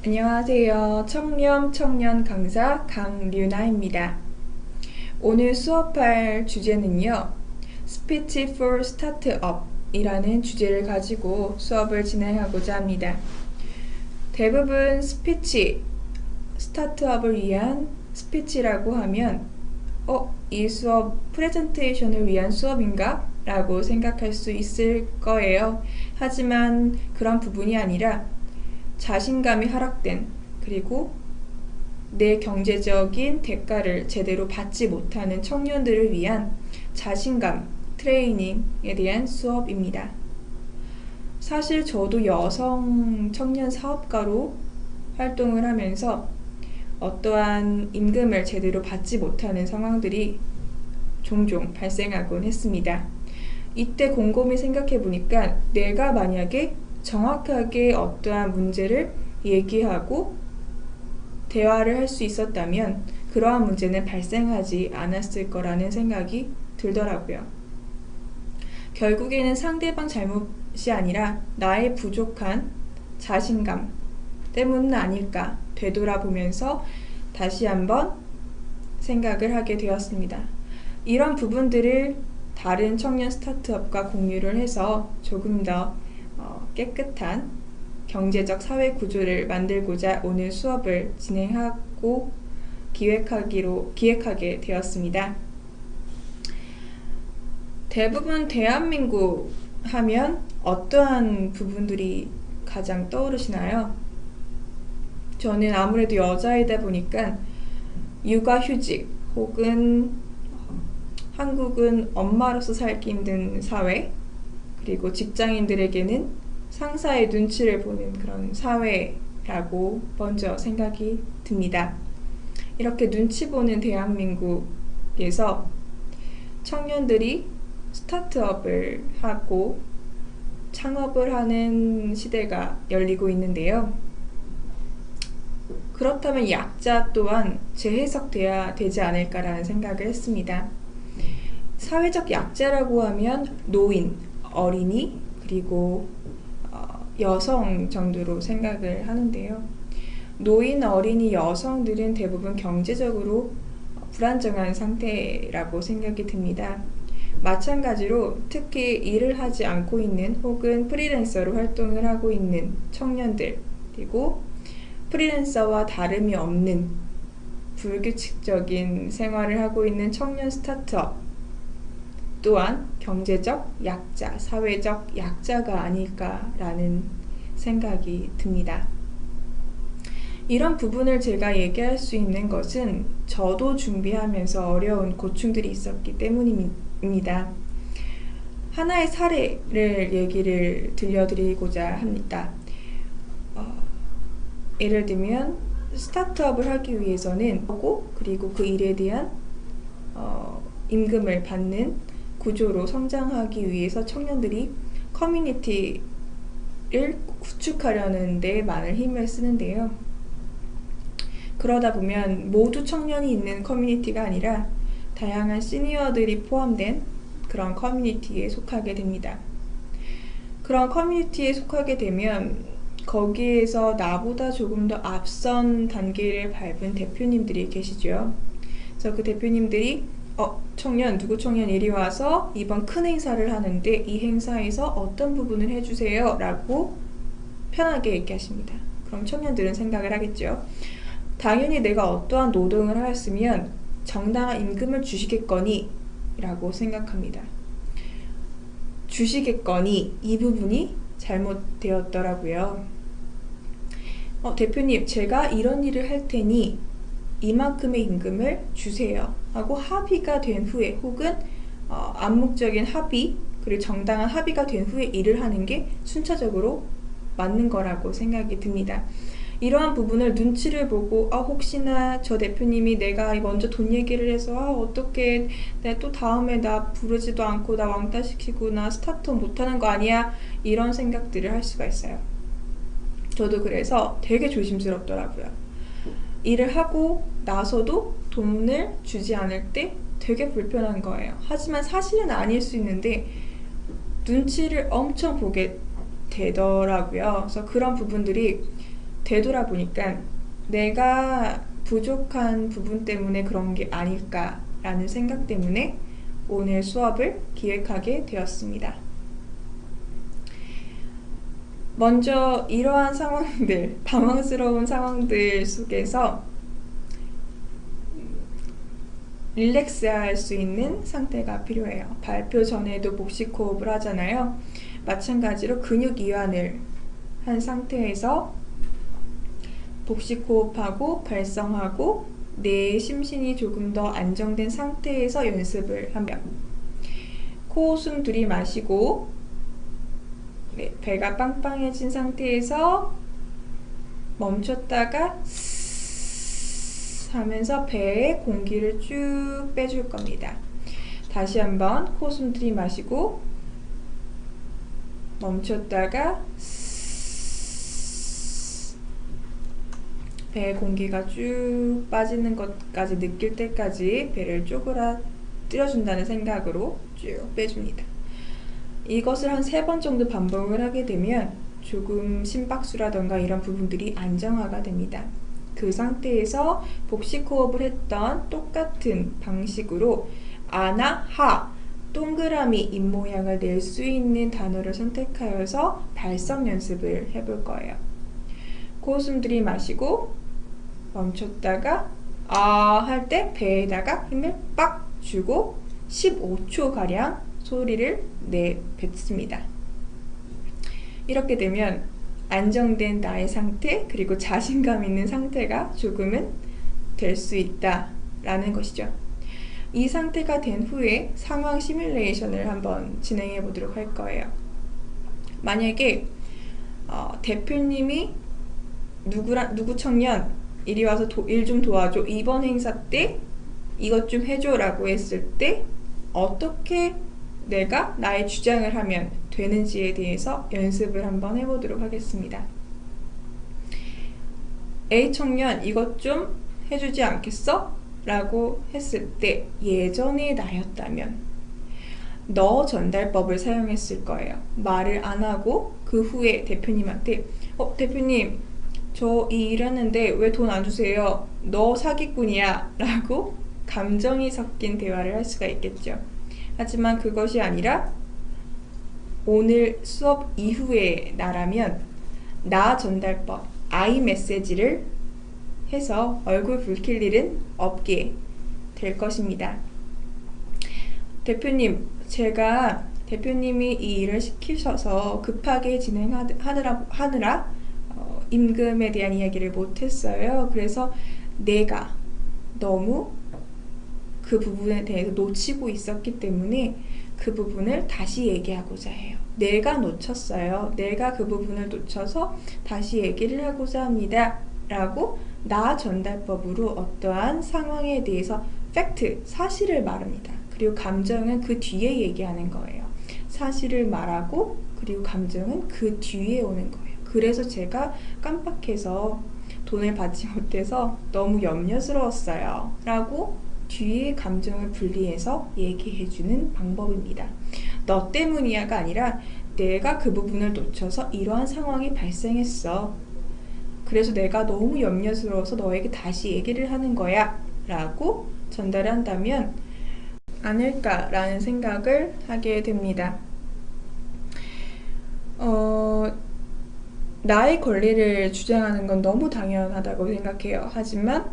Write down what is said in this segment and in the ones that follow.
안녕하세요. 청년 강사 강류나입니다. 오늘 수업할 주제는요, Speech for Startup 이라는 주제를 가지고 수업을 진행하고자 합니다. 대부분 스피치, 스타트업을 위한 스피치라고 하면 이 수업 프레젠테이션을 위한 수업인가? 라고 생각할 수 있을 거예요. 하지만 그런 부분이 아니라 자신감이 하락된, 그리고 내 경제적인 대가를 제대로 받지 못하는 청년들을 위한 자신감 트레이닝에 대한 수업입니다. 사실 저도 여성 청년 사업가로 활동을 하면서 어떠한 임금을 제대로 받지 못하는 상황들이 종종 발생하곤 했습니다. 이때 곰곰이 생각해 보니까 내가 만약에 정확하게 어떠한 문제를 얘기하고 대화를 할 수 있었다면 그러한 문제는 발생하지 않았을 거라는 생각이 들더라고요. 결국에는 상대방 잘못이 아니라 나의 부족한 자신감 때문은 아닐까 되돌아보면서 다시 한번 생각을 하게 되었습니다. 이런 부분들을 다른 청년 스타트업과 공유를 해서 조금 더 깨끗한 경제적 사회 구조를 만들고자 오늘 수업을 진행하고 기획하게 되었습니다. 대부분 대한민국 하면 어떠한 부분들이 가장 떠오르시나요? 저는 아무래도 여자이다 보니까 육아휴직 혹은 한국은 엄마로서 살기 힘든 사회, 그리고 직장인들에게는 상사의 눈치를 보는 그런 사회라고 먼저 생각이 듭니다. 이렇게 눈치 보는 대한민국에서 청년들이 스타트업을 하고 창업을 하는 시대가 열리고 있는데요. 그렇다면 약자 또한 재해석돼야 되지 않을까라는 생각을 했습니다. 사회적 약자라고 하면 노인, 어린이, 그리고 여성 정도로 생각을 하는데요. 노인, 어린이, 여성들은 대부분 경제적으로 불안정한 상태라고 생각이 듭니다. 마찬가지로 특히 일을 하지 않고 있는 혹은 프리랜서로 활동을 하고 있는 청년들, 그리고 프리랜서와 다름이 없는 불규칙적인 생활을 하고 있는 청년 스타트업 또한 경제적 약자, 사회적 약자가 아닐까라는 생각이 듭니다. 이런 부분을 제가 얘기할 수 있는 것은 저도 준비하면서 어려운 고충들이 있었기 때문입니다. 하나의 사례를 얘기를 들려드리고자 합니다. 예를 들면 스타트업을 하기 위해서는 그리고 그 일에 대한 임금을 받는 구조로 성장하기 위해서 청년들이 커뮤니티를 구축하려는 데 많은 힘을 쓰는데요. 그러다 보면 모두 청년이 있는 커뮤니티가 아니라 다양한 시니어들이 포함된 그런 커뮤니티에 속하게 됩니다. 그런 커뮤니티에 속하게 되면 거기에서 나보다 조금 더 앞선 단계를 밟은 대표님들이 계시죠. 그래서 그 대표님들이 청년, 누구 청년 이리 와서 이번 큰 행사를 하는데 이 행사에서 어떤 부분을 해주세요 라고 편하게 얘기하십니다. 그럼 청년들은 생각을 하겠죠. 당연히 내가 어떠한 노동을 하였으면 정당한 임금을 주시겠거니 라고 생각합니다. 주시겠거니 이 부분이 잘못되었더라고요. 대표님, 제가 이런 일을 할 테니 이만큼의 임금을 주세요 하고 합의가 된 후에, 혹은 암묵적인 합의, 그리고 정당한 합의가 된 후에 일을 하는 게 순차적으로 맞는 거라고 생각이 듭니다. 이러한 부분을 눈치를 보고 혹시나 저 대표님이 내가 먼저 돈 얘기를 해서 어떻게 내가 또 다음에 나 부르지도 않고 나 왕따 시키고 나 스타트업 못하는 거 아니야, 이런 생각들을 할 수가 있어요. 저도 그래서 되게 조심스럽더라고요. 일을 하고 나서도 돈을 주지 않을 때 되게 불편한 거예요. 하지만 사실은 아닐 수 있는데 눈치를 엄청 보게 되더라고요. 그래서 그런 부분들이 되돌아보니까 내가 부족한 부분 때문에 그런 게 아닐까라는 생각 때문에 오늘 수업을 기획하게 되었습니다. 먼저 이러한 상황들, 당황스러운 상황들 속에서 릴렉스할 수 있는 상태가 필요해요. 발표 전에도 복식 호흡을 하잖아요. 마찬가지로 근육 이완을 한 상태에서 복식 호흡하고 발성하고 내 심신이 조금 더 안정된 상태에서 연습을 하면 코웃음 들이마시고 배가 빵빵해진 상태에서 멈췄다가 하면서 배에 공기를 쭉 빼줄 겁니다. 다시 한번 코웃음 들이마시고 멈췄다가 배에 공기가 쭉 빠지는 것까지 느낄 때까지 배를 쪼그라뜨려준다는 생각으로 쭉 빼줍니다. 이것을 한 3번 정도 반복을 하게 되면 조금 심박수라던가 이런 부분들이 안정화가 됩니다. 그 상태에서 복식 호흡을 했던 똑같은 방식으로 아나, 하, 동그라미 입모양을 낼 수 있는 단어를 선택하여서 발성 연습을 해볼 거예요. 코웃음 들이마시고 멈췄다가 아 할 때 배에다가 힘을 빡 주고 15초가량 소리를 내뱉습니다. 이렇게 되면 안정된 나의 상태 그리고 자신감 있는 상태가 조금은 될 수 있다라는 것이죠. 이 상태가 된 후에 상황 시뮬레이션을 한번 진행해 보도록 할 거예요. 만약에 대표님이 누구 청년 이리 와서 일 좀 도와줘, 이번 행사 때 이것 좀 해줘 라고 했을 때 어떻게 내가 나의 주장을 하면 되는지에 대해서 연습을 한번 해보도록 하겠습니다. A 청년 이것 좀 해주지 않겠어? 라고 했을 때 예전의 나였다면 너 전달법을 사용했을 거예요. 말을 안 하고 그 후에 대표님한테 대표님 저 이 일 했는데 왜 돈 안 주세요? 너 사기꾼이야 라고 감정이 섞인 대화를 할 수가 있겠죠. 하지만 그것이 아니라 오늘 수업 이후에 나라면 나 전달법, I 메시지를 해서 얼굴 붉힐 일은 없게 될 것입니다. 대표님, 제가 대표님이 이 일을 시키셔서 급하게 진행하느라 임금에 대한 이야기를 못했어요. 그래서 내가 너무 그 부분에 대해서 놓치고 있었기 때문에 그 부분을 다시 얘기하고자 해요. 내가 놓쳤어요. 내가 그 부분을 놓쳐서 다시 얘기를 하고자 합니다. 라고 나 전달법으로 어떠한 상황에 대해서 팩트, 사실을 말합니다. 그리고 감정은 그 뒤에 얘기하는 거예요. 사실을 말하고 그리고 감정은 그 뒤에 오는 거예요. 그래서 제가 깜빡해서 돈을 받지 못해서 너무 염려스러웠어요. 라고 뒤에 감정을 분리해서 얘기해주는 방법입니다. 너 때문이야가 아니라 내가 그 부분을 놓쳐서 이러한 상황이 발생했어. 그래서 내가 너무 염려스러워서 너에게 다시 얘기를 하는 거야. 라고 전달을 한다면 않을까라는 생각을 하게 됩니다. 나의 권리를 주장하는 건 너무 당연하다고 생각해요. 하지만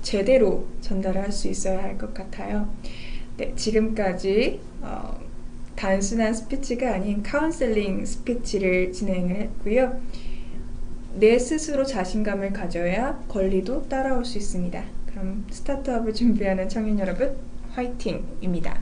제대로 전달을 할 수 있어야 할 것 같아요. 네, 지금까지 단순한 스피치가 아닌 카운셀링 스피치를 진행을 했고요. 내 스스로 자신감을 가져야 권리도 따라올 수 있습니다. 그럼 스타트업을 준비하는 청년 여러분, 화이팅입니다.